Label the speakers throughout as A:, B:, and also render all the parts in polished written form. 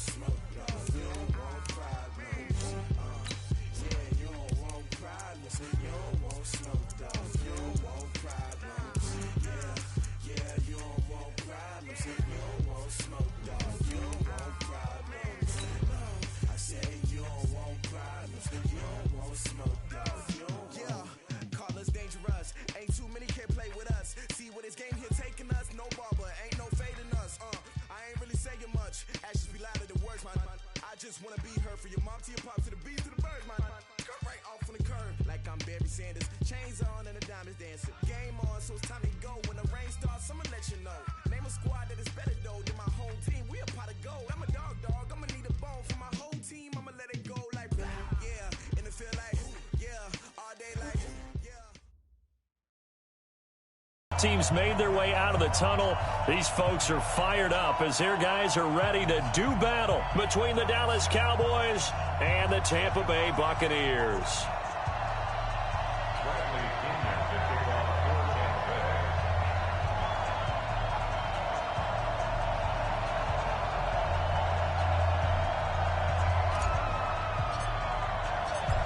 A: smoke, dog. You don't want problems. Yeah, you don't want problems. You don't want smoke, dog. You don't want problems. Yeah, you don't want problems. You don't want smoke, dog. You don't want problems. I said you don't want problems. You don't want smoke, dog. You don't want. Yeah, call us dangerous. Ain't too many can play with us. See what this game here taking us. No barber, ain't no fading us. I ain't really saying much. Actions be louder than words, man. I just wanna be heard. For your mom to your pop to the beat to the birds, man. Cut right off on the curb like I'm Barry Sanders. Chains on and the diamonds dancing. Game on, so it's time to go. When the rain starts, I'ma let you know. Name a squad that is better though than my home team. We a pot of gold. I'm a dog. I'ma need a bone for my whole team. I'ma let it go like yeah. In the field like yeah. All day like yeah.
B: Teams made their way out of the tunnel. These folks are fired up as their guys are ready to do battle between the Dallas Cowboys and the Tampa Bay Buccaneers.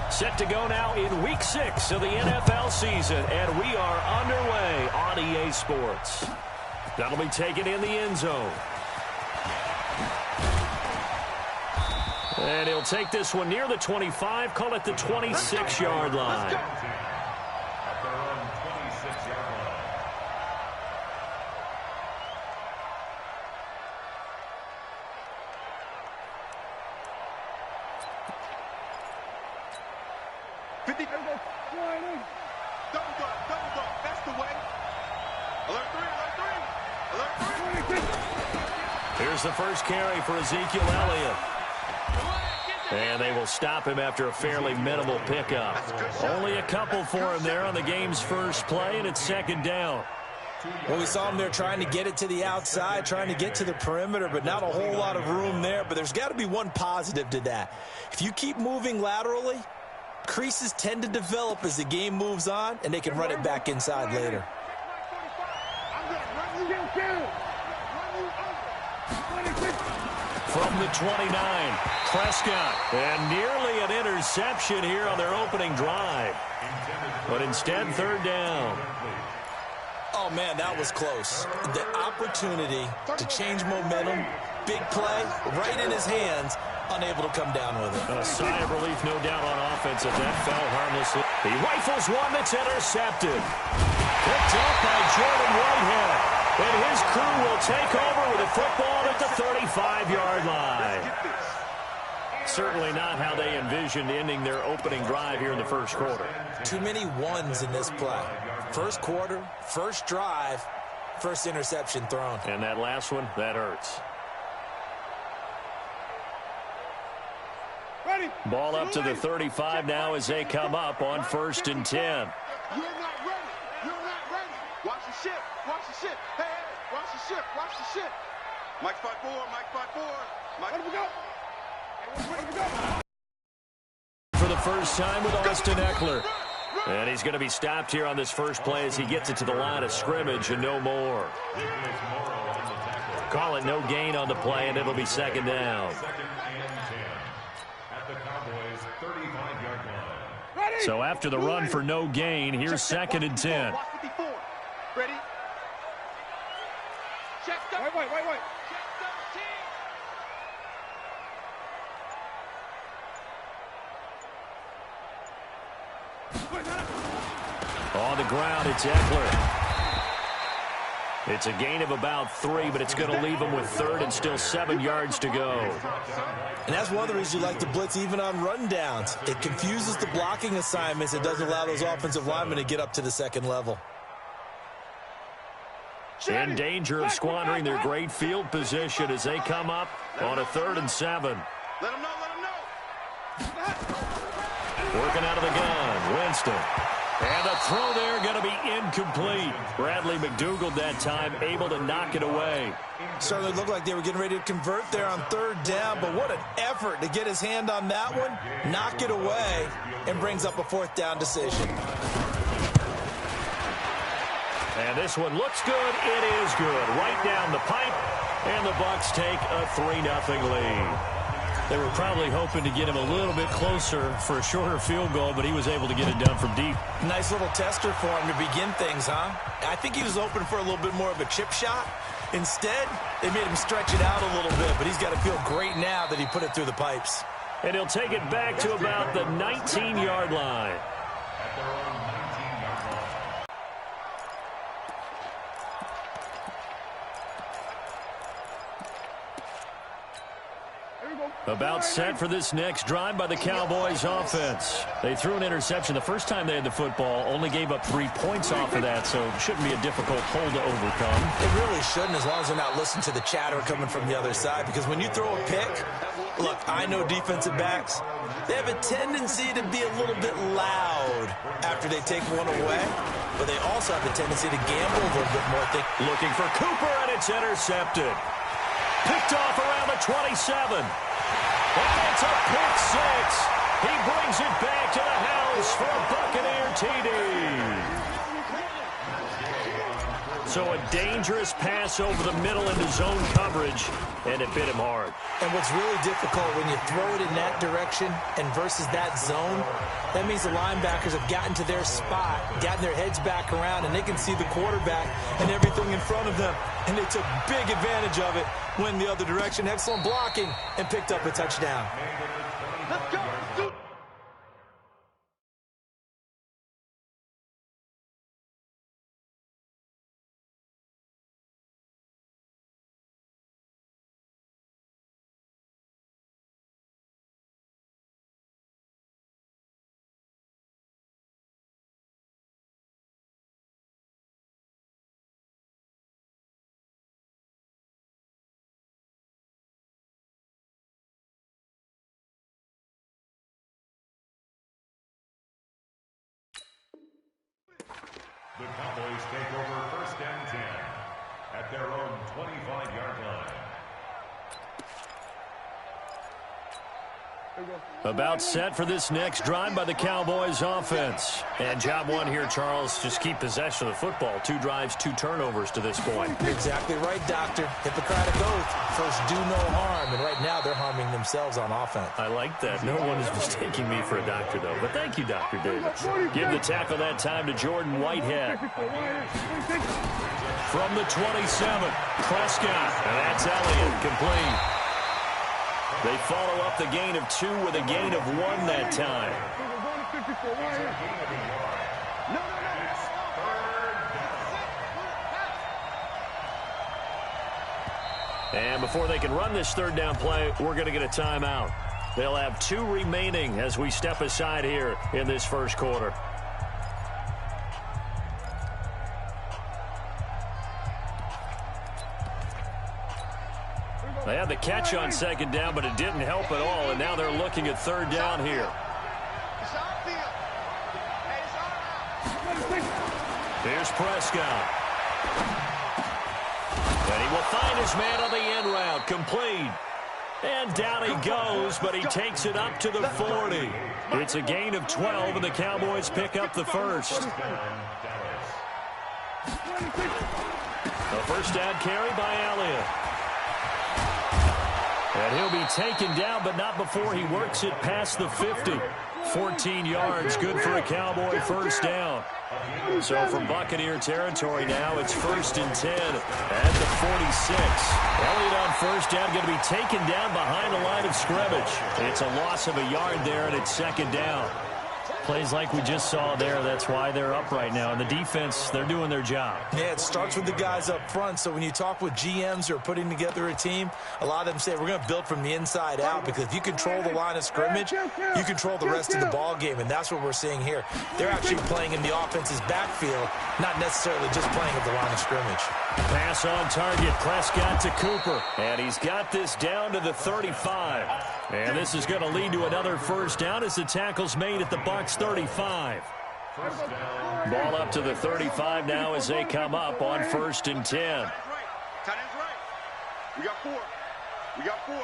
B: Set to go now in Week 6 of the NFL season, and we are underway on EA Sports. That'll be taken in the end zone. And he'll take this one near the 25, call it the 26-yard line. Here's the first carry for Ezekiel Elliott. And they will stop him after a fairly minimal pickup. Only a couple for him there on the game's first play, and it's second down.
C: Well, we saw him there trying to get it to the outside, trying to get to the perimeter, but not a whole lot of room there. But there's got to be one positive to that. If you keep moving laterally, creases tend to develop as the game moves on, and they can run it back inside later.
B: From the 29, Prescott, and nearly an interception here on their opening drive. But instead, third down.
C: Oh, man, that was close. The opportunity to change momentum, big play, right in his hands, unable to come down with it.
B: A sigh of relief, no doubt, on offense as that fell harmlessly. He rifles one that's intercepted. Picked up by Jordan Whitehead. And his crew will take over with a football at the 35-yard line. Certainly not how they envisioned ending their opening drive here in the first quarter.
C: Too many ones in this play. First quarter, first drive, first interception thrown.
B: And that last one, that hurts.
D: Ready.
B: Ball up to the 35 now as they come up on 1st and 10.
D: You're not ready. You're not ready. Watch the ship. Watch the ship. Hey, hey, watch the ship. Watch the ship. Mike 5-4. Mike 5-4. Mike. Let him go. Let him go.
B: For the first time with Austin Eckler. And he's going to be stopped here on this first play as he gets it to the line of scrimmage and no more. Call it no gain on the play, and it'll be second down. So after the run for no gain, here's 2nd and 10.
D: Ready? Wait.
B: On the ground, it's Eckler. It's a gain of about 3, but it's going to leave him with 3rd and still 7 yards to go.
C: And that's one of the reasons you like to blitz even on rundowns. It confuses the blocking assignments. It doesn't allow those offensive linemen to get up to the second level.
B: In danger of squandering their great field position as they come up on a 3rd and 7.
D: Let him know.
B: Working out of the gun, Winston. And the throw there going to be incomplete. Bradley McDougald that time able to knock it away.
C: Certainly looked like they were getting ready to convert there on 3rd down, but what an effort to get his hand on that one, knock it away, and brings up a 4th down decision.
B: And this one looks good. It is good. Right down the pipe. And the Bucs take a 3-0 lead. They were probably hoping to get him a little bit closer for a shorter field goal, but he was able to get it done from deep.
C: Nice little tester for him to begin things, huh? I think he was hoping for a little bit more of a chip shot. Instead, they made him stretch it out a little bit, but he's got to feel great now that he put it through the pipes.
B: And he'll take it back to about the 19-yard line. About set for this next drive by the Cowboys offense. They threw an interception the first time they had the football, only gave up 3 points off of that, so it shouldn't be a difficult hole to overcome.
C: It really shouldn't, as long as they're not listening to the chatter coming from the other side, because when you throw a pick, look, I know defensive backs, they have a tendency to be a little bit loud after they take one away, but they also have a tendency to gamble a little bit more.
B: Looking for Cooper, and it's intercepted. Picked off around the 27. And it's a pick six. He brings it back to the house for a Buccaneer TD. So a dangerous pass over the middle into zone coverage, and it bit him hard.
C: And what's really difficult when you throw it in that direction and versus that zone, that means the linebackers have gotten to their spot, gotten their heads back around, and they can see the quarterback and everything in front of them. And they took big advantage of it, went the other direction, excellent blocking, and picked up a touchdown.
D: Let's go.
E: The Cowboys take over 1st and 10 at their own 25-yard line.
B: About set for this next drive by the Cowboys offense. And job one here, Charles, just keep possession of the football. 2 drives, 2 turnovers to this point.
C: Exactly right, Doctor. Hippocratic oath. First, do no harm. And right now, they're harming themselves on offense.
B: I like that. No one is mistaking me for a doctor, though. But thank you, Dr. Davis. Give the tackle that time to Jordan Whitehead. From the 27, Prescott. And that's Elliott, complete. They follow up the gain of 2 with a gain of 1 that time. And before they can run this 3rd down play, we're going to get a timeout. They'll have 2 remaining as we step aside here in this first quarter. They had the catch on 2nd down, but it didn't help at all, and now they're looking at 3rd down here. Here's Prescott. And he will find his man on the end route, complete. And down he goes, but he takes it up to the 40. It's a gain of 12, and the Cowboys pick up the first. A first down carry by Elliott. And he'll be taken down, but not before he works it past the 50. 14 yards, good for a Cowboy first down. So from Buccaneer territory now, it's 1st and 10 at the 46. Elliott on first down, going to be taken down behind the line of scrimmage. It's a loss of a yard there, and it's 2nd down. Plays like we just saw there. That's why they're up right now. And the defense, they're doing their job.
C: Yeah, it starts with the guys up front. So when you talk with GMs who are putting together a team, a lot of them say we're going to build from the inside out, because if you control the line of scrimmage, you control the rest of the ball game. And that's what we're seeing here. They're actually playing in the offense's backfield, not necessarily just playing at the line of scrimmage.
B: Pass on target. Prescott to Cooper. And he's got this down to the 35. And this is going to lead to another first down as the tackle's made at the Bucs 35. Ball up to the 35 now as they come up on 1st and 10.
D: Tight end's right. We got 4. We got 4.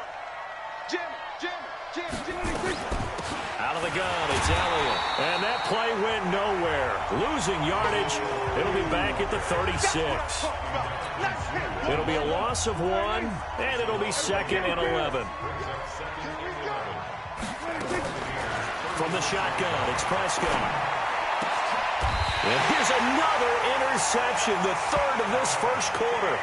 B: Out of the gun, it's Elliott. And that play went nowhere. Losing yardage. It'll be back at the 36. It'll be a loss of 1, and it'll be 2nd and 11. From the shotgun, it's Prescott. And here's another interception, the 3rd of this first quarter.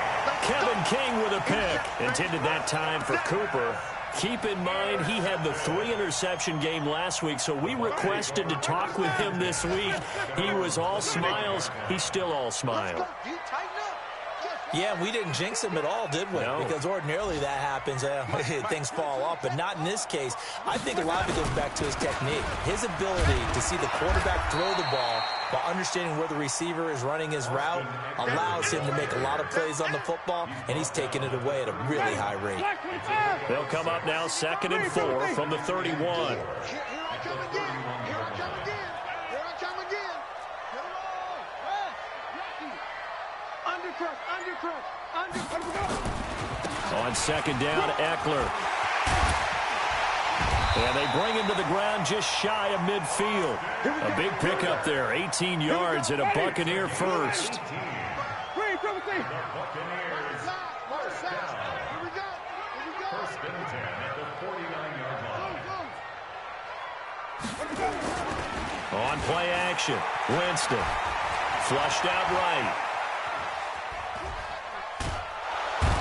B: Kevin King with a pick. Intended that time for Cooper. Keep in mind, he had the 3-interception game last week, so we requested to talk with him this week. He was all smiles. He's still all smile.
C: Yeah, we didn't jinx him at all, did we?
B: No.
C: Because ordinarily that happens. Things fall off, but not in this case. I think a lot of it goes back to his technique. His ability to see the quarterback throw the ball while understanding where the receiver is running his route allows him to make a lot of plays on the football, and he's taking it away at a really high rate.
B: They'll come up now 2nd and 4 from the 31.
D: Here I come again. Here I come again. Here I come again. Get it on. Undercut.
B: On 2nd down, Eckler. And they bring him to the ground just shy of midfield. A big pickup there, 18 yards and a Buccaneer first. On play action, Winston. Flushed out right.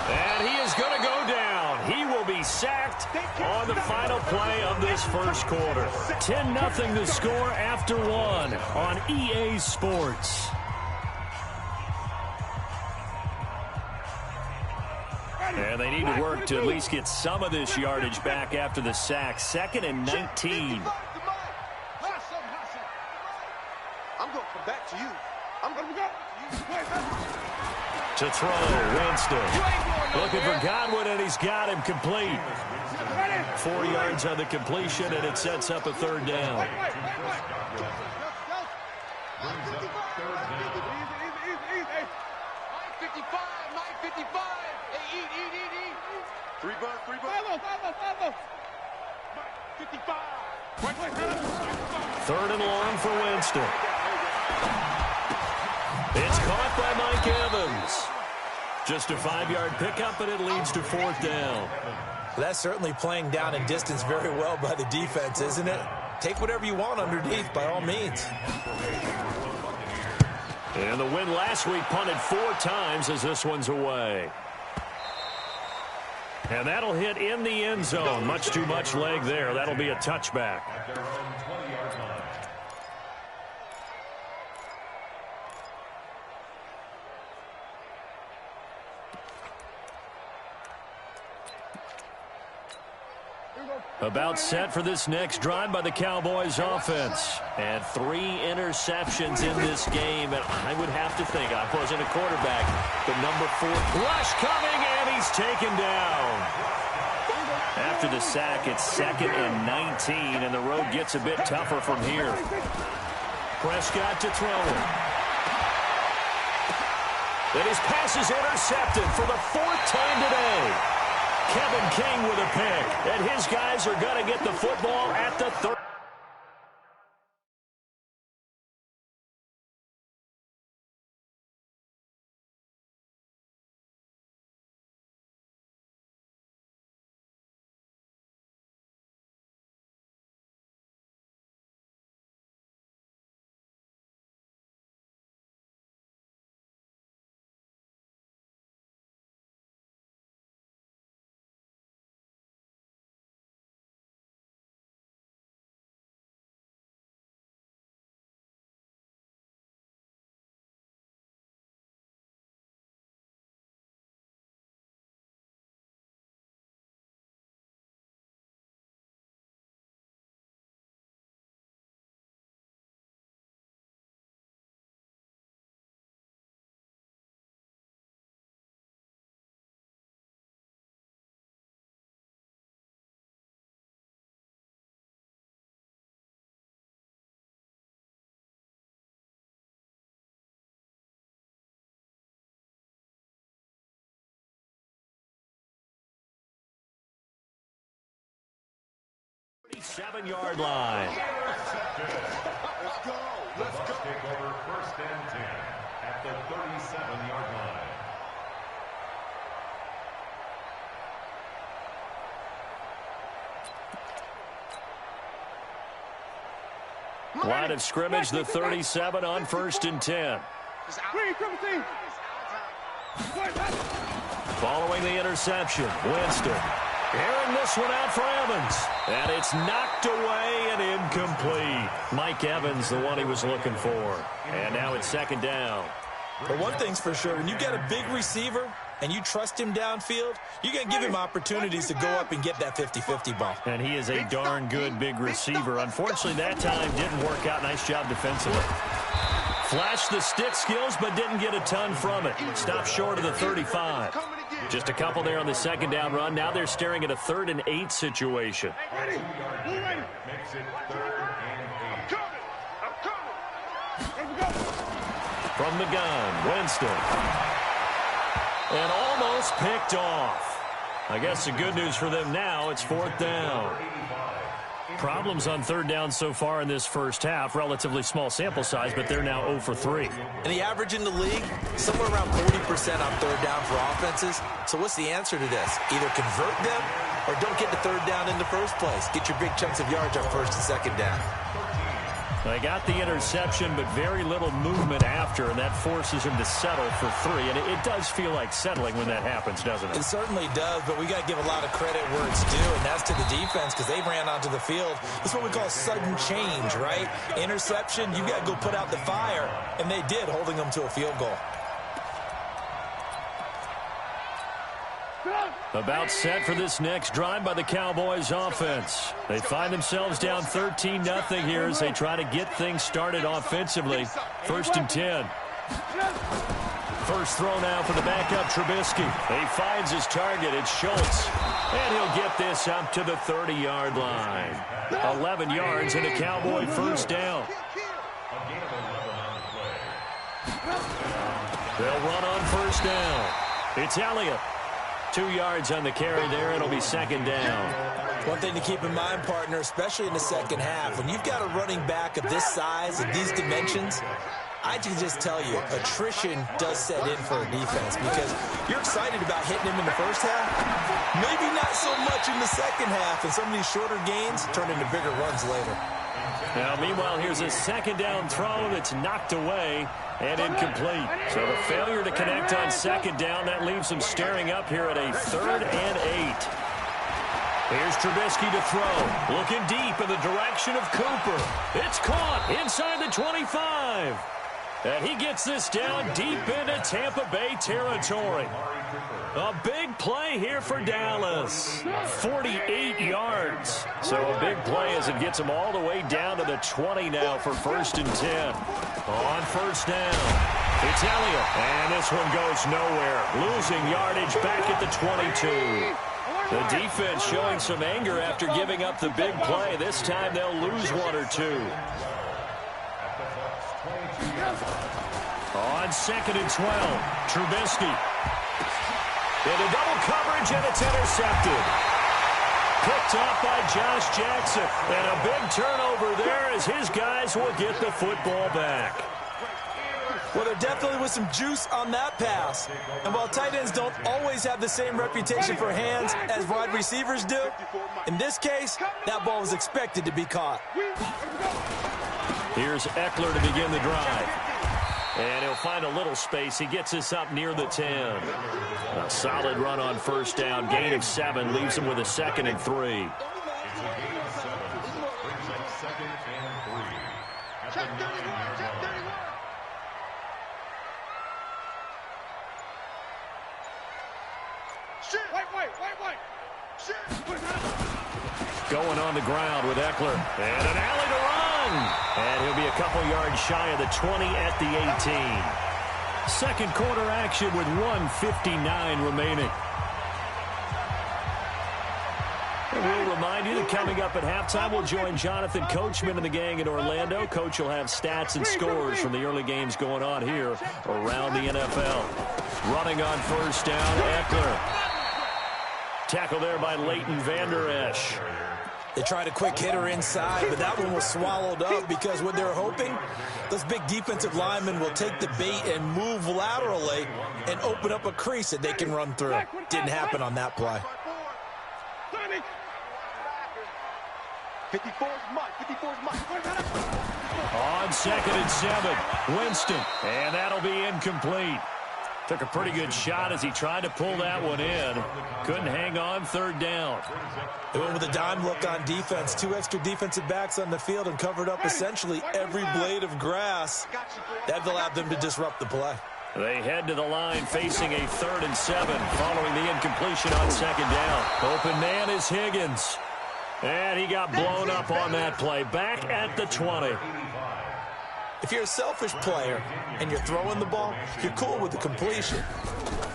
B: And he is going to go down. He will be sacked on the final play of this first quarter. 10-0 the score after 1 on EA Sports. And they need to work to at least get some of this yardage back after the sack. 2nd and 19.
D: I'm going to come back to you. I'm going to go.
B: To throw, Winston. Looking for Godwin, and he's got him complete. 4 yards on the completion, and it sets up a 3rd down.
D: Mike 55. Hey, eat. 3 bucks. 55.
B: 3rd and long for Winston. It's caught by Mike Evans. Just a 5-yard pickup, and it leads to 4th down.
C: That's certainly playing down in distance very well by the defense, isn't it? Take whatever you want underneath, by all means.
B: And the win last week punted 4 times as this one's away. And that'll hit in the end zone. Much too much leg there. That'll be a touchback. About set for this next drive by the Cowboys offense. And 3 interceptions in this game. And I would have to think, I wasn't a quarterback, but number 4, rush coming, and he's taken down. After the sack, it's 2nd and 19, and the road gets a bit tougher from here. Prescott to throw it. And his pass is intercepted for the 4th time today. Kevin King with a pick, and his guys are going to get the football at the 30. 37-yard line.
D: Let's go.
E: The Bucs take over 1st and 10 at the 37-yard line.
B: Line of scrimmage, the 37 on 1st and 10. Following the interception, Winston airing this one out for Evans. And it's knocked away and incomplete. Mike Evans, the one he was looking for. And now it's 2nd down.
C: But one thing's for sure, when you get a big receiver and you trust him downfield, you're going to give him opportunities to go up and get that 50-50 ball.
B: And he is a darn good big receiver. Unfortunately, that time didn't work out. Nice job defensively. Flashed the stick skills, but didn't get a ton from it. Stopped short of the 35. Just a couple there on the 2nd down run. Now they're staring at a 3rd and 8 situation.
E: Makes it 3rd and 8.
B: From the gun, Winston. And almost picked off. I guess the good news for them now, it's 4th down. Problems on 3rd down so far in this first half. Relatively small sample size, but they're now 0 for 3.
C: And the average in the league, somewhere around 40% on 3rd down for offenses. So what's the answer to this? Either convert them or don't get the 3rd down in the first place. Get your big chunks of yards on 1st and 2nd down.
B: They got the interception, but very little movement after, and that forces him to settle for 3. And it does feel like settling when that happens, doesn't it?
C: It certainly does, but we got to give a lot of credit where it's due, and that's to the defense because they ran onto the field. That's what we call sudden change, right? Interception, you got to go put out the fire, and they did, holding them to a field goal.
B: About set for this next drive by the Cowboys offense. They find themselves down 13-0 here as they try to get things started offensively. 1st and 10. First throw now for the backup Trubisky. He finds his target. It's Schultz. And he'll get this up to the 30-yard line. 11 yards and a Cowboy 1st down. They'll run on 1st down. It's Elliott. 2 yards on the carry there. It'll be 2nd down.
C: One thing to keep in mind, partner, especially in the second half, when you've got a running back of this size and these dimensions, I can just tell you, attrition does set in for a defense because you're excited about hitting him in the first half. Maybe not so much in the second half, and some of these shorter gains turn into bigger runs later.
B: Now, meanwhile, here's a 2nd down throw that's knocked away and incomplete. So the failure to connect on 2nd down, that leaves them staring up here at a 3rd and 8. Here's Trubisky to throw. Looking deep in the direction of Cooper. It's caught inside the 25. And he gets this down deep into Tampa Bay territory. A big play here for Dallas. 48 yards. So a big play as it gets them all the way down to the 20 now for 1st and 10. On 1st down, it's Elliott. And this one goes nowhere. Losing yardage back at the 22. The defense showing some anger after giving up the big play. This time they'll lose 1 or 2. On 2nd and 12, Trubisky. Into double coverage, and it's intercepted. Picked off by Josh Jackson. And a big turnover there as his guys will get the football back.
C: Well, there definitely was some juice on that pass. And while tight ends don't always have the same reputation for hands as wide receivers do, in this case, that ball was expected to be caught.
B: Here's Eckler to begin the drive. And he'll find a little space. He gets us up near the 10. A solid run on 1st down. Gain of 7 leaves him with a 2nd and 3.
E: It's a gain of 7. Brings up 2nd and 3. At the 9-yard line.
B: Going on the ground with Eckler. And an alley to run. And he'll be a couple yards shy of the 20 at the 18. Second quarter action with 1:59 remaining. And we'll remind you that coming up at halftime, we'll join Jonathan Coachman and the gang in Orlando. Coach will have stats and scores from the early games going on here around the NFL. Running on 1st down, Eckler. Tackle there by Leighton Vander Esch.
C: They tried a quick hitter inside, but that one was swallowed up because what they're hoping, those big defensive linemen will take the bait and move laterally and open up a crease that they can run through. Didn't happen on that play.
D: 54's Mike. 54's Mike.
B: On 2nd and 7, Winston, and that'll be incomplete. Took a pretty good shot as he tried to pull that one in. Couldn't hang on, 3rd down.
C: They went with a dime look on defense. 2 extra defensive backs on the field and covered up essentially every blade of grass. That allowed them to disrupt the play.
B: They head to the line facing a 3rd and 7 following the incompletion on 2nd down. Open man is Higgins. And he got blown up on that play. Back at the 20.
C: If you're a selfish player and you're throwing the ball, you're cool with the completion.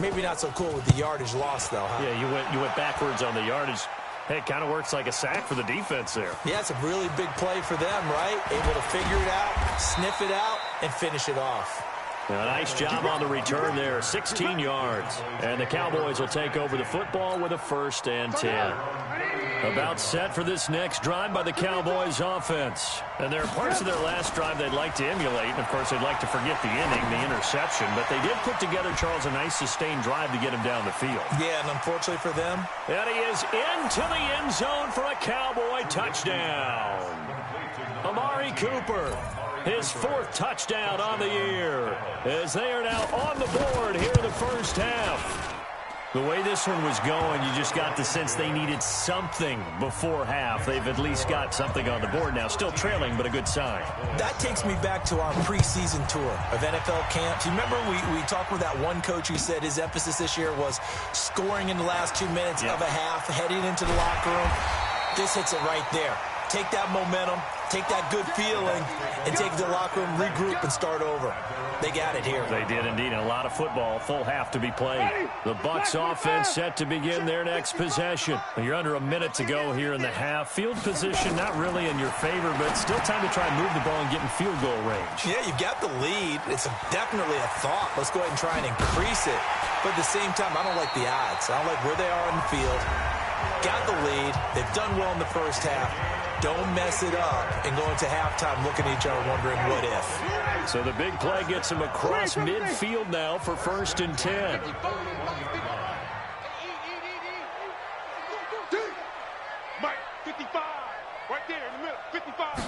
C: Maybe not so cool with the yardage loss, though, huh?
B: Yeah, you went backwards on the yardage. Hey, it kind of works like a sack for the defense there.
C: Yeah, it's a really big play for them, right? Able to figure it out, sniff it out, and finish it off.
B: A nice job on the return there, 16 yards. And the Cowboys will take over the football with a 1st and 10. About set for this next drive by the Cowboys offense. And there are parts of their last drive they'd like to emulate. And, of course, they'd like to forget the inning, the interception. But they did put together, Charles, a nice sustained drive to get him down the field.
C: Yeah, and unfortunately for them.
B: And he is into the end zone for a Cowboy touchdown. Amari Cooper, his 4th touchdown on the year, as they are now on the board here in the first half. The way this one was going, you just got the sense they needed something before half. They've at least got something on the board now. Still trailing, but a good sign.
C: That takes me back to our preseason tour of NFL camps. You remember we talked with that one coach who said his emphasis this year was scoring in the last 2 minutes of a half, heading into the locker room. This hits it right there. Take that momentum, take that good feeling, and take it to the locker room, regroup, and start over. They got it here.
B: They did indeed, and a lot of football, full half to be played. The Bucs offense set to begin their next possession. You're under a minute to go here in the half. Field position not really in your favor, but still time to try and move the ball and get in field goal range.
C: Yeah, you've got the lead. It's definitely a thought. Let's go ahead and try and increase it. But at the same time, I don't like the odds. I don't like where they are in the field. Got the lead. They've done well in the first half. Don't mess it up and go into halftime looking at each other wondering what if.
B: So the big play gets him across midfield now for 1st and 10.
D: Mike, 55. Right there in the middle. 55.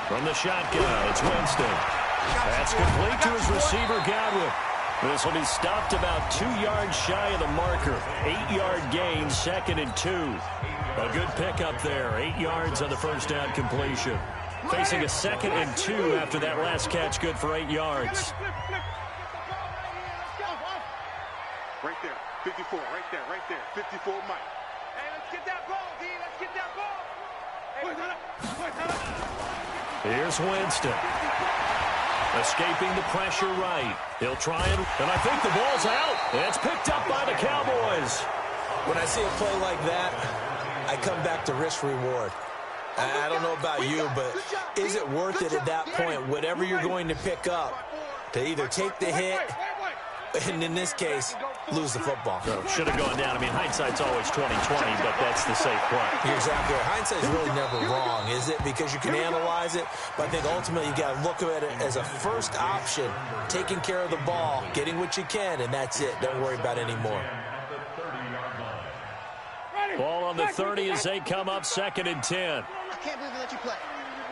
B: From the shotgun, it's Winston. That's complete to his receiver, Godwin. This will be stopped about 2 yards shy of the marker. 8-yard gain, 2nd and 2. A good pickup there. 8 yards on the first down completion. Facing a 2nd and 2 after that last catch, good for 8 yards.
D: Right there. 54. Right there. 54 Mike.
F: Hey, let's get that ball, D. Let's get that ball.
B: Here's Winston. Escaping the pressure right. He'll try and I think the ball's out. It's picked up by the Cowboys.
C: When I see a play like that, I come back to risk-reward. I don't know about you, but is it worth it at that point, whatever you're going to pick up, to either take the hit, and in this case, lose the football?
B: So should have gone down. I mean, hindsight's always 20/20, but that's the safe play.
C: You're exactly right. Hindsight's really never wrong, is it? Because you can analyze it, but I think ultimately you got to look at it as a first option, taking care of the ball, getting what you can, and that's it. Don't worry about it anymore.
B: Ball on the 30 as they come up 2nd and 10.
F: I can't believe they let you play.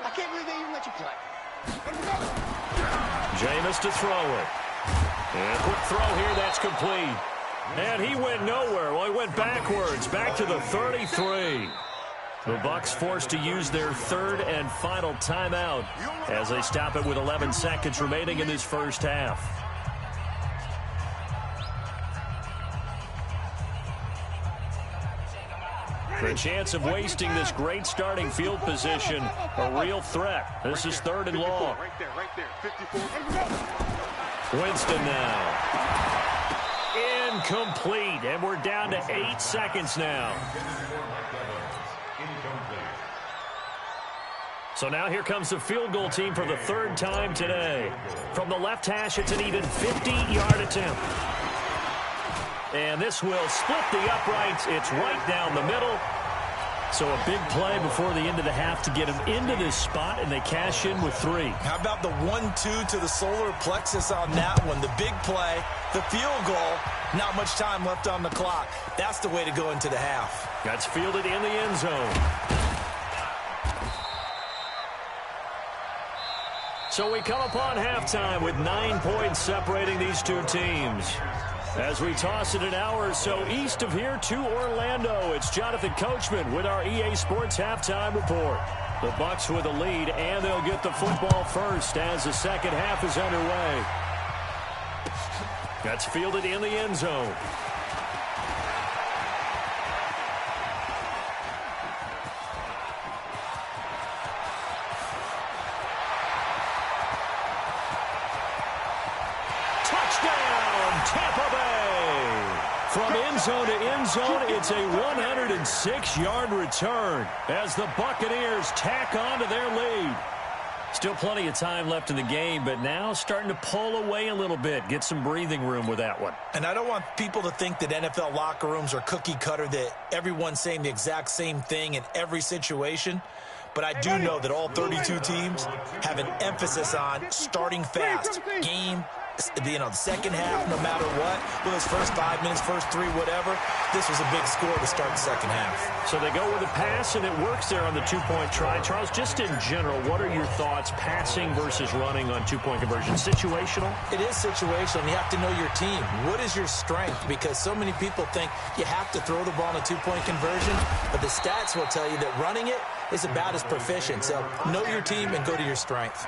F: I can't believe they even let you play.
B: Jameis to throw it. And quick throw here, that's complete. And he went nowhere. Well, he went backwards, back to the 33. The Bucs forced to use their 3rd and final timeout as they stop it with 11 seconds remaining in this first half. The chance of wasting this great starting field position, a real threat. This is 3rd and long.
D: Right there. 54.
B: Winston now. Incomplete, and we're down to 8 seconds now. So now here comes the field goal team for the 3rd time today. From the left hash, it's an even 50-yard attempt. And this will split the uprights. It's right down the middle. So a big play before the end of the half to get them into this spot, and they cash in with 3.
C: How about the 1-2 to the solar plexus on that one? The big play, the field goal, not much time left on the clock. That's the way to go into the half.
B: That's fielded in the end zone. So we come upon halftime with 9 points separating these two teams. As we toss it an hour or so east of here to Orlando, it's Jonathan Coachman with our EA Sports Halftime Report. The Bucs with a lead, and they'll get the football first as the second half is underway. That's fielded in the end zone. Tampa Bay. From end zone to end zone, it's a 106-yard return as the Buccaneers tack on to their lead. Still plenty of time left in the game, but now starting to pull away a little bit, get some breathing room with that one.
C: And I don't want people to think that NFL locker rooms are cookie cutter, that everyone's saying the exact same thing in every situation. But I do know that all 32 teams have an emphasis on starting fast. The second half, no matter what, those first 5 minutes, first 3, whatever, this was a big score to start the second half.
B: So they go with a pass, and it works there on the two-point try. Charles, just in general, what are your thoughts, passing versus running on two-point conversion? Situational?
C: It is situational, and you have to know your team. What is your strength? Because so many people think you have to throw the ball in a two-point conversion, but the stats will tell you that running it is about as proficient. So know your team and go to your strength.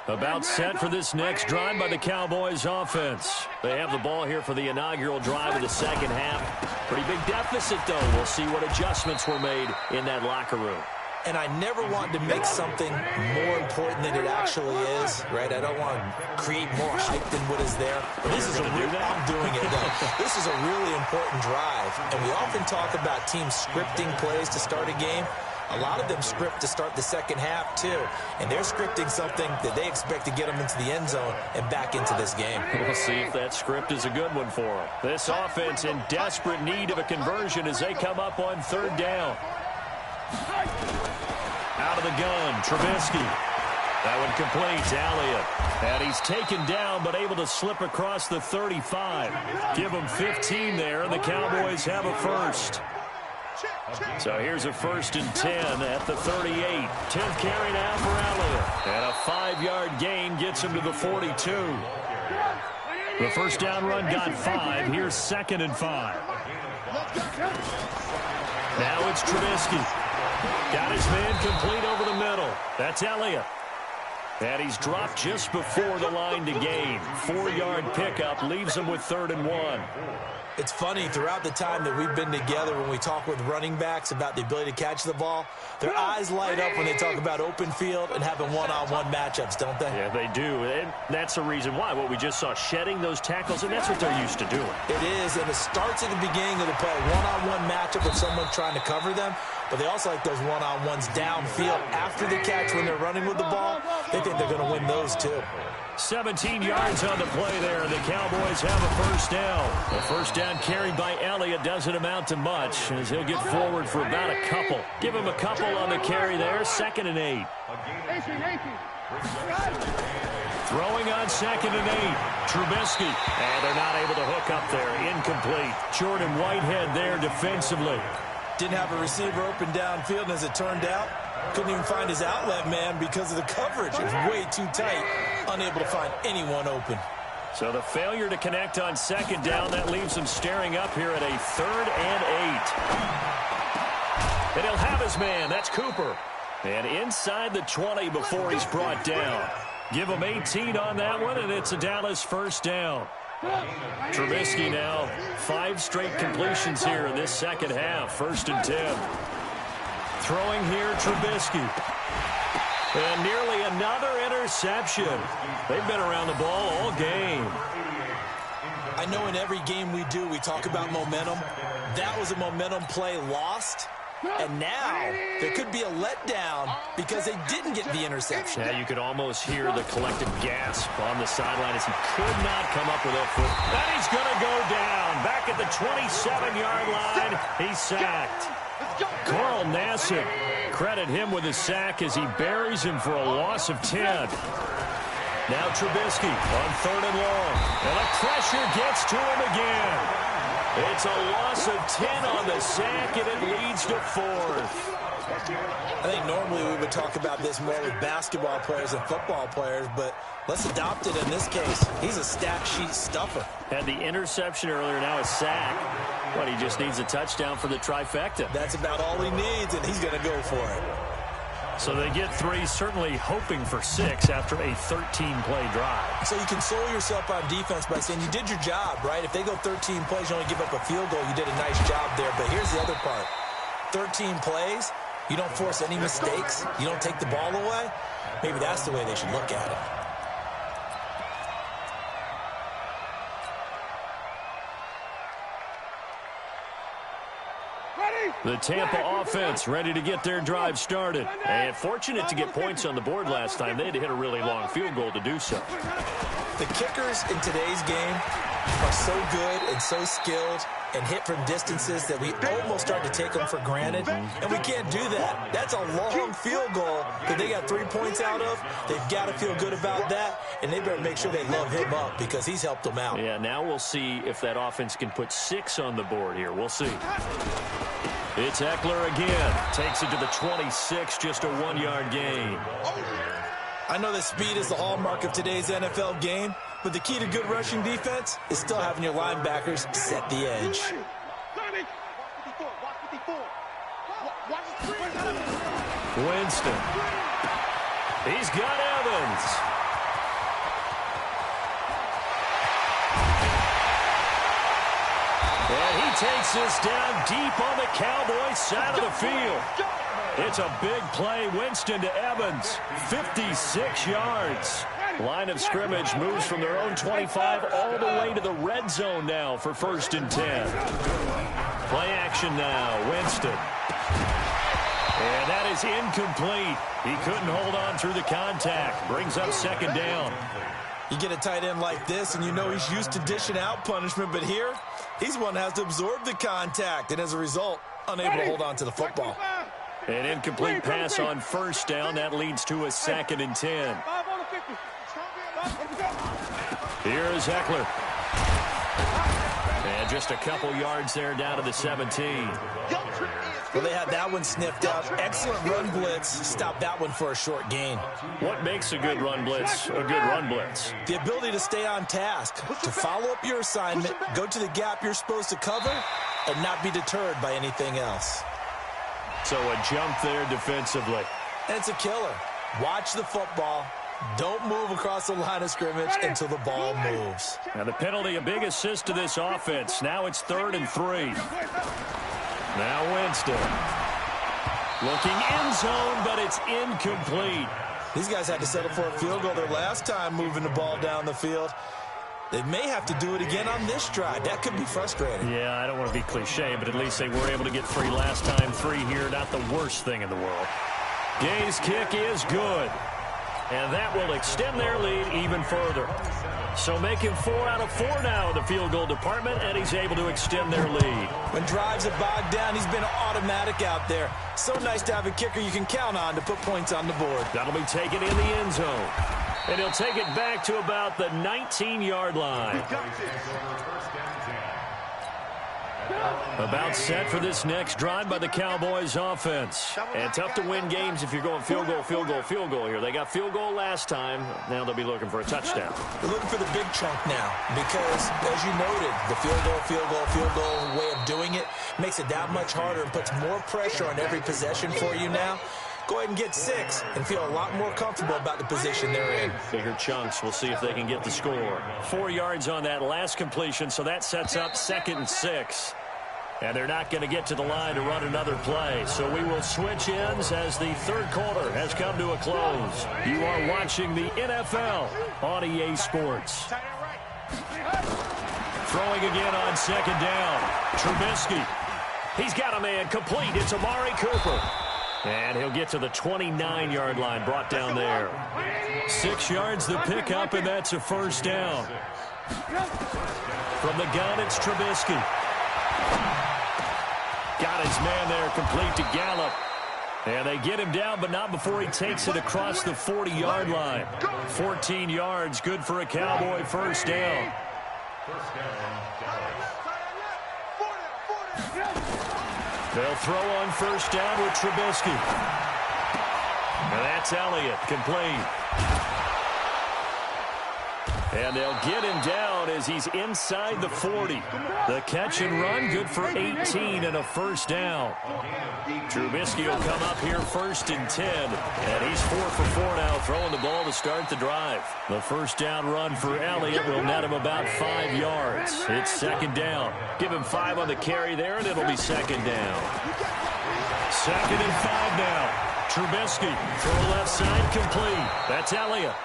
B: About set for this next drive by the Cowboys offense. They have the ball here for the inaugural drive of the second half. Pretty big deficit, though. We'll see what adjustments were made in that locker room.
C: And I never want to make something more important than it actually is, right? I don't want to create more hype than what is there. This is I'm doing it, though. This is a really important drive. And we often talk about teams scripting plays to start a game. A lot of them script to start the second half, too. And they're scripting something that they expect to get them into the end zone and back into this game.
B: We'll see if that script is a good one for them. This offense in desperate need of a conversion as they come up on third down. Out of the gun, Trubisky. That one completes, Elliott. And he's taken down but able to slip across the 35. Give him 15 there, and the Cowboys have a first. So here's a 1st and 10 at the 38. 10th carry now for Elliott. And a 5-yard gain gets him to the 42. The first down run got 5. Here's 2nd and 5. Now it's Trubisky. Got his man complete over the middle. That's Elliott. And he's dropped just before the line to gain. 4-yard pickup leaves him with 3rd and 1.
C: It's funny, throughout the time that we've been together, when we talk with running backs about the ability to catch the ball, their eyes light up when they talk about open field and having one-on-one matchups, don't they?
B: Yeah, they do. And that's the reason why. What we just saw, shedding those tackles, and that's what they're used to doing.
C: It is, and it starts at the beginning of the play. One-on-one matchup with someone trying to cover them, but they also like those one-on-ones downfield after the catch when they're running with the ball. They think they're going to win those, too.
B: 17 yards on the play there, and the Cowboys have a first down. The first down carried by Elliott doesn't amount to much, as he'll get forward for about a couple. Give him a couple on the carry there, 2nd and 8. Throwing on 2nd and 8, Trubisky. And they're not able to hook up there, incomplete. Jordan Whitehead there defensively.
C: Didn't have a receiver open downfield, and as it turned out, couldn't even find his outlet man because of the coverage. It was way too tight, unable to find anyone open.
B: So the failure to connect on 2nd down, that leaves him staring up here at a 3rd and 8. And he'll have his man. That's Cooper. And inside the 20 before he's brought down. Give him 18 on that one, and it's a Dallas first down. Trubisky now, 5 straight completions here in this second half. 1st and 10. Throwing here, Trubisky. And nearly another interception. They've been around the ball all game.
C: I know in every game we do, we talk about momentum. That was a momentum play lost. And now there could be a letdown because they didn't get the interception.
B: Yeah, you could almost hear the collective gasp on the sideline as he could not come up with a foot. And he's going to go down. Back at the 27-yard line, he's sacked. Carl Nassib, credit him with a sack as he buries him for a loss of 10. Now Trubisky on 3rd and long. And the pressure gets to him again. It's a loss of 10 on the sack, and it leads to 4th.
C: I think normally we would talk about this more with basketball players and football players, but let's adopt it in this case. He's a stat sheet stuffer.
B: Had the interception earlier, now a sack. But he just needs a touchdown for the trifecta.
C: That's about all he needs, and he's going to go for it.
B: So they get 3, certainly hoping for 6 after a 13-play drive.
C: So you console yourself on defense by saying you did your job, right? If they go 13 plays, you only give up a field goal, you did a nice job there. But here's the other part. 13 plays, you don't force any mistakes, you don't take the ball away. Maybe that's the way they should look at it.
B: The Tampa offense ready to get their drive started. And fortunate to get points on the board last time. They had to hit a really long field goal to do so.
C: The kickers in today's game are so good and so skilled and hit from distances that we almost start to take them for granted, and we can't do that. That's a long field goal that they got 3 points out of. They've got to feel good about that, and they better make sure they love him up because he's helped them out.
B: Yeah, now we'll see if that offense can put 6 on the board here. We'll see. It's Eckler again. Takes it to the 26, just a 1-yard gain.
C: I know that speed is the hallmark of today's NFL game, but the key to good rushing defense is still having your linebackers set the edge.
B: Winston. He's got Evans. And he takes this down deep on the Cowboys side of the field. It's a big play. Winston to Evans. 56 yards. Line of scrimmage moves from their own 25 all the way to the red zone now for 1st and 10. Play action now. Winston. And that is incomplete. He couldn't hold on through the contact. Brings up 2nd down.
C: You get a tight end like this, and you know he's used to dishing out punishment, but here, he's one that has to absorb the contact, and as a result, unable to hold on to the football.
B: An incomplete pass on 1st down. That leads to a 2nd and 10. Here is Eckler. And just a couple yards there down to the 17.
C: Well, they had that one sniffed out. Excellent run blitz. Stopped that one for a short gain.
B: What makes a good run blitz a good run blitz?
C: The ability to stay on task, to follow up your assignment, go to the gap you're supposed to cover, and not be deterred by anything else.
B: So a jump there defensively.
C: And it's a killer. Watch the football. Don't move across the line of scrimmage until the ball moves.
B: Now the penalty, a big assist to this offense. Now it's 3rd and 3. Now Winston. Looking end zone, but it's incomplete.
C: These guys had to settle for a field goal their last time moving the ball down the field. They may have to do it again on this drive. That could be frustrating.
B: Yeah, I don't want to be cliche, but at least they were able to get 3 last time. 3 here, not the worst thing in the world. Gay's kick is good. And that will extend their lead even further. So making 4 out of 4 now in the field goal department, and he's able to extend their lead.
C: When drives have bogged down, he's been automatic out there. So nice to have a kicker you can count on to put points on the board.
B: That'll be taken in the end zone. And he'll take it back to about the 19-yard line. About set for this next drive by the Cowboys offense. And tough to win games if you're going field goal, field goal, field goal here. They got field goal last time. Now they'll be looking for a touchdown.
C: They're looking for the big chunk now because, as you noted, the field goal way of doing it makes it that much harder and puts more pressure on every possession for you now. Go ahead and get 6 and feel a lot more comfortable about the position they're in.
B: Bigger chunks. We'll see if they can get the score. 4 yards on that last completion, so that sets up 2nd and 6. And they're not going to get to the line to run another play. So we will switch ends as the 3rd quarter has come to a close. You are watching the NFL on EA Sports. Throwing again on 2nd down. Trubisky. He's got a man complete. It's Amari Cooper. And he'll get to the 29-yard line, brought down there. 6 yards the pickup, and that's a first down. From the gun, it's Trubisky. Got his man there, complete to Gallup. And they get him down, but not before he takes it across the 40-yard line. 14 yards, good for a Cowboy first down. They'll throw on first down with Trubisky. And that's Elliott, complete. And they'll get him down as he's inside the 40. The catch and run, good for 18 and a first down. Trubisky will come up here first and 10. And he's 4 for 4 now, throwing the ball to start the drive. The first down run for Elliott will net him about 5 yards. It's second down. Give him 5 on the carry there, and it'll be second down. Second and 5 now. Trubisky, throw left side, complete. That's Elliott.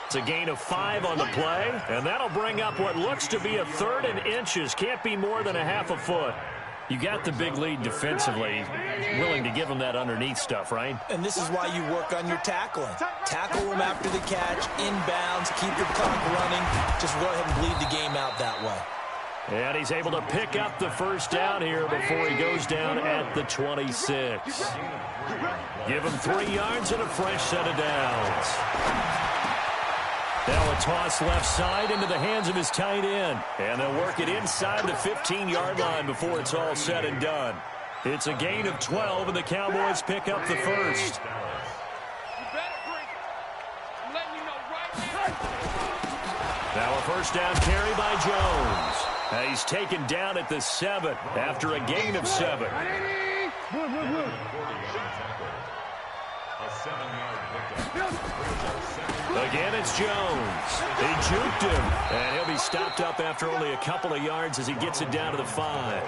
B: It's a gain of 5 on the play, and that'll bring up what looks to be a 3rd and inches. Can't be more than a half a foot. You got the big lead defensively. Willing to give them that underneath stuff, right?
C: And this is why you work on your tackling. Tackle them after the catch, inbounds, keep your clock running. Just go ahead and bleed the game out that way.
B: And he's able to pick up the first down here before he goes down at the 26. Give him 3 yards and a fresh set of downs. Now a toss left side into the hands of his tight end. And they'll work it inside the 15-yard line before it's all said and done. It's a gain of 12, and the Cowboys pick up the first. Now a first down carry by Jones. He's taken down at the 7 after a gain of 7. Again, it's Jones. He juked him, and he'll be stopped up after only a couple of yards as he gets it down to the 5.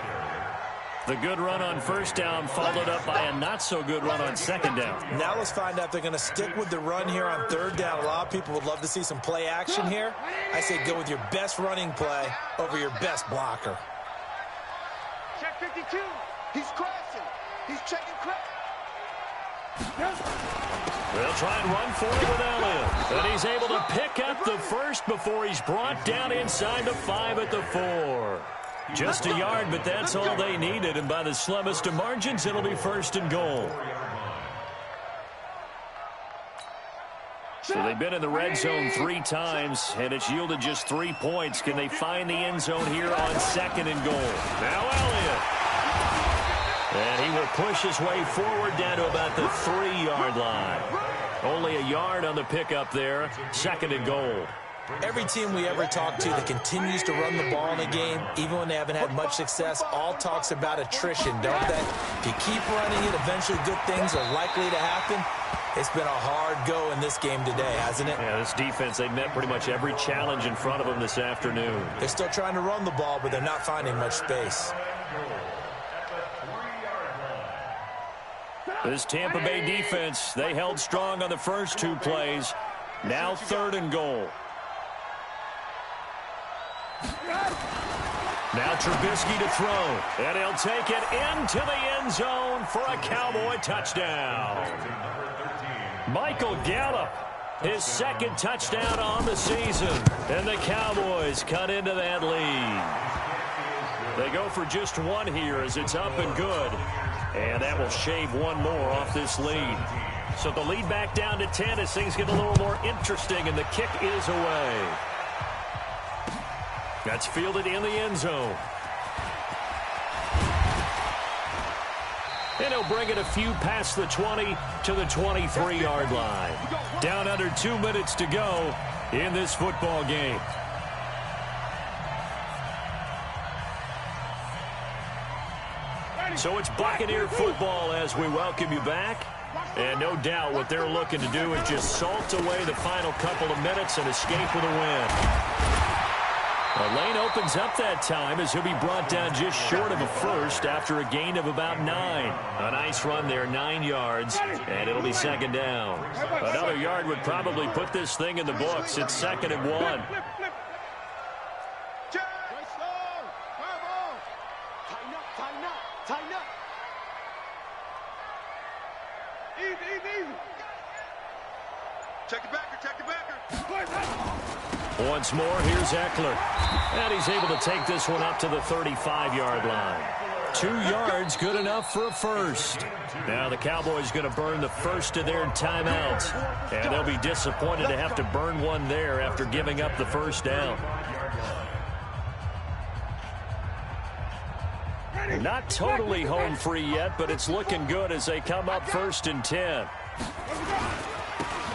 B: The good run on first down followed up by a not-so-good run on second down.
C: Now let's find out if they're going to stick with the run here on third down. A lot of people would love to see some play action here. I say go with your best running play over your best blocker.
F: Check 52. He's crashing. He's checking crash.
B: They'll try and run for it with Elliott. And he's able to pick up the first before he's brought down inside the 5 at the 4. Just a yard, but that's all they needed. And by the slimmest of margins, it'll be first and goal. So they've been in the red zone 3 times, and it's yielded just 3 points. Can they find the end zone here on second and goal? Now Elliott. And he will push his way forward down to about the 3-yard line. Only a yard on the pickup there. Second and goal.
C: Every team we ever talk to that continues to run the ball in a game, even when they haven't had much success, all talks about attrition, don't they? If you keep running it, eventually good things are likely to happen. It's been a hard go in this game today, hasn't it?
B: Yeah, this defense, they've met pretty much every challenge in front of them this afternoon.
C: They're still trying to run the ball, but they're not finding much space.
B: This Tampa Bay defense, they held strong on the first 2 plays. Now third and goal. Now Trubisky to throw. And he'll take it into the end zone for a Cowboy touchdown. Michael Gallup, his 2nd touchdown on the season. And the Cowboys cut into that lead. They go for just 1 here as it's up and good. And that will shave 1 more off this lead. So the lead back down to 10 as things get a little more interesting, and the kick is away. That's fielded in the end zone. And he'll bring it a few past the 20 to the 23-yard line. Down under 2 minutes to go in this football game. So it's Buccaneer football as we welcome you back. And no doubt what they're looking to do is just salt away the final couple of minutes and escape with a win. The lane opens up that time as he'll be brought down just short of a first after a gain of about 9. A nice run there, 9 yards, and it'll be second down. Another yard would probably put this thing in the books. It's second and 1.
F: Tighten
D: Check it backer, check it backer.
B: Once more, here's Eckler. And he's able to take this one up to the 35-yard line. 2 yards, good enough for a first. Now the Cowboys going to burn the first of their timeouts. And they'll be disappointed to have to burn one there after giving up the first down. Not totally home free yet, but it's looking good as they come up 1st and 10.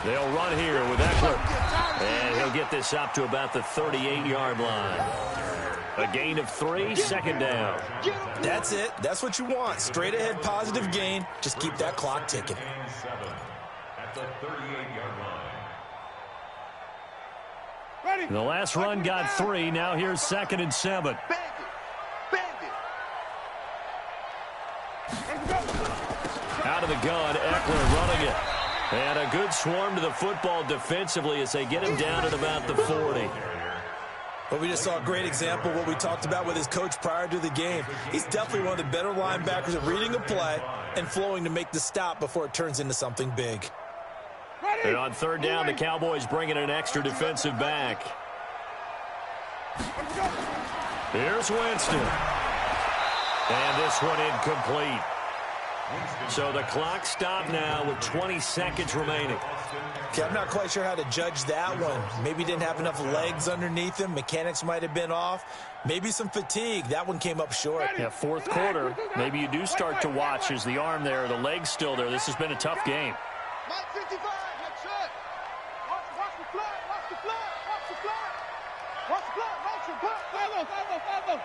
B: They'll run here with Eckler. And he'll get this up to about the 38-yard line. A gain of 3, 2nd down.
C: That's it. That's what you want. Straight ahead positive gain. Just keep that clock ticking.
E: At the 38-yard line.
B: The last run got 3. Now here's 2nd and 7. Out of the gun, Eckler running it. And a good swarm to the football defensively as they get him down at about the 40.
C: But we just saw a great example of what we talked about with his coach prior to the game. He's definitely one of the better linebackers at reading a play and flowing to make the stop before it turns into something big.
B: And on 3rd down, the Cowboys bringing an extra defensive back. Here's Winston. And this one incomplete. So the clock stopped now with 20 seconds remaining.
C: Okay, I'm not quite sure how to judge that one. Maybe he didn't have enough legs underneath him. Mechanics might have been off. Maybe some fatigue. That one came up short.
B: Yeah, 4th quarter. Maybe you do start to watch as the arm there, the leg's still there. This has been a tough game.
F: Mike 55, let's shut. Watch the flood, watch the flood, watch the flood. Watch the flood, watch the flood.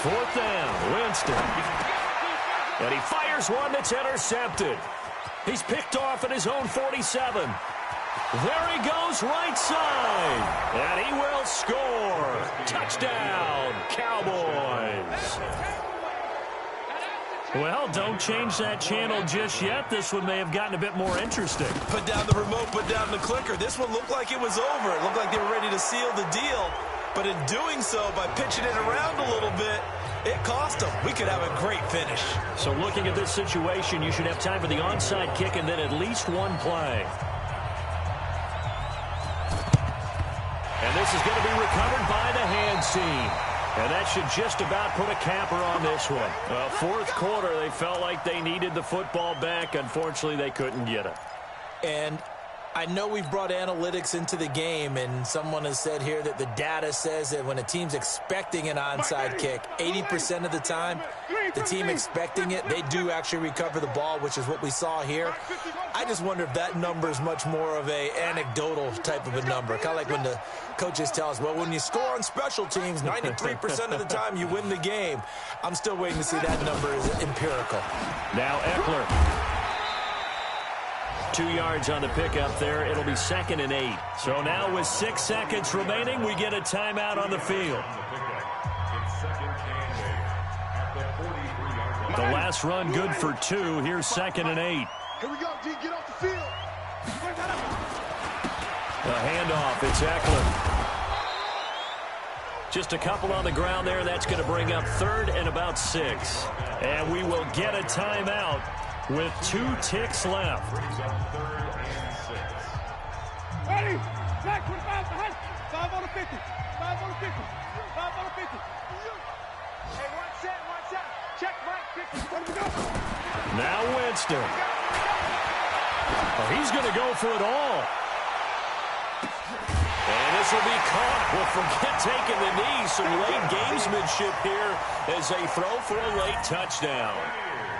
B: 4th down, Winston. And he fires one that's intercepted. He's picked off at his own 47. There he goes, right side. And he will score. Touchdown, Cowboys. Well, don't change that channel just yet. This one may have gotten a bit more interesting.
C: Put down the remote, put down the clicker. This one looked like it was over. It looked like they were ready to seal the deal. But in doing so, by pitching it around a little bit, it cost them. We could have a great finish.
B: So looking at this situation, you should have time for the onside kick and then at least one play. And this is going to be recovered by the hands team. And that should just about put a capper on this one. Well, 4th quarter, they felt like they needed the football back. Unfortunately, they couldn't get it.
C: And I know we've brought analytics into the game, and someone has said here that the data says that when a team's expecting an onside kick, 80% of the time, the team expecting it, they do actually recover the ball, which is what we saw here. I just wonder if that number is much more of a anecdotal type of a number, kind of like when the coaches tell us, well, when you score on special teams, 93% of the time you win the game. I'm still waiting to see that number is empirical.
B: Now Eckler. 2 yards on the pickup there. It'll be 2nd and 8. So now with 6 seconds remaining, we get a timeout on the field. The last run good for 2. Here's 2nd and 8.
F: Here we go, D, get off the field.
B: The handoff, it's Eckler. Just a couple on the ground there. That's going to bring up 3rd and about 6. And we will get a timeout with 2 ticks left.
F: Ready? Back 25 behind. 5 on the 50. 5 on the 50. 5 on the 50. Hey, one set. Check Mike 50. Where we go?
B: Now Winston. Oh, he's going to go for it all. And this will be caught. Well, forget taking the knee. Some late gamesmanship here as they throw for a late touchdown.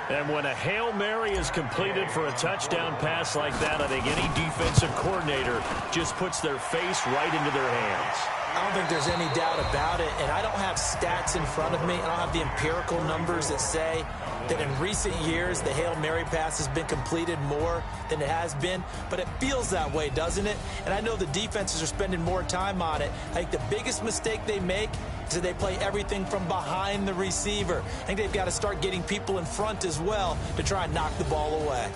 B: And when a Hail Mary is completed for a touchdown pass like that, I think any defensive coordinator just puts their face right into their hands.
C: I don't think there's any doubt about it, and I don't have stats in front of me. I don't have the empirical numbers that say that in recent years the Hail Mary pass has been completed more than it has been, but it feels that way, doesn't it? And I know the defenses are spending more time on it. I think the biggest mistake they make is that they play everything from behind the receiver. I think they've got to start getting people in front as well to try and knock the ball away.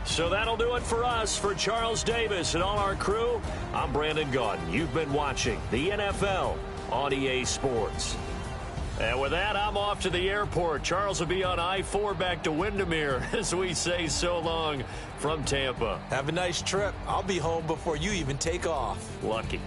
B: So that'll do it for us. For Charles Davis and all our crew, I'm Brandon Gaudin. You've been watching the NFL on EA Sports. And with that, I'm off to the airport. Charles will be on I-4 back to Windermere as we say so long from Tampa.
C: Have a nice trip. I'll be home before you even take off.
B: Lucky.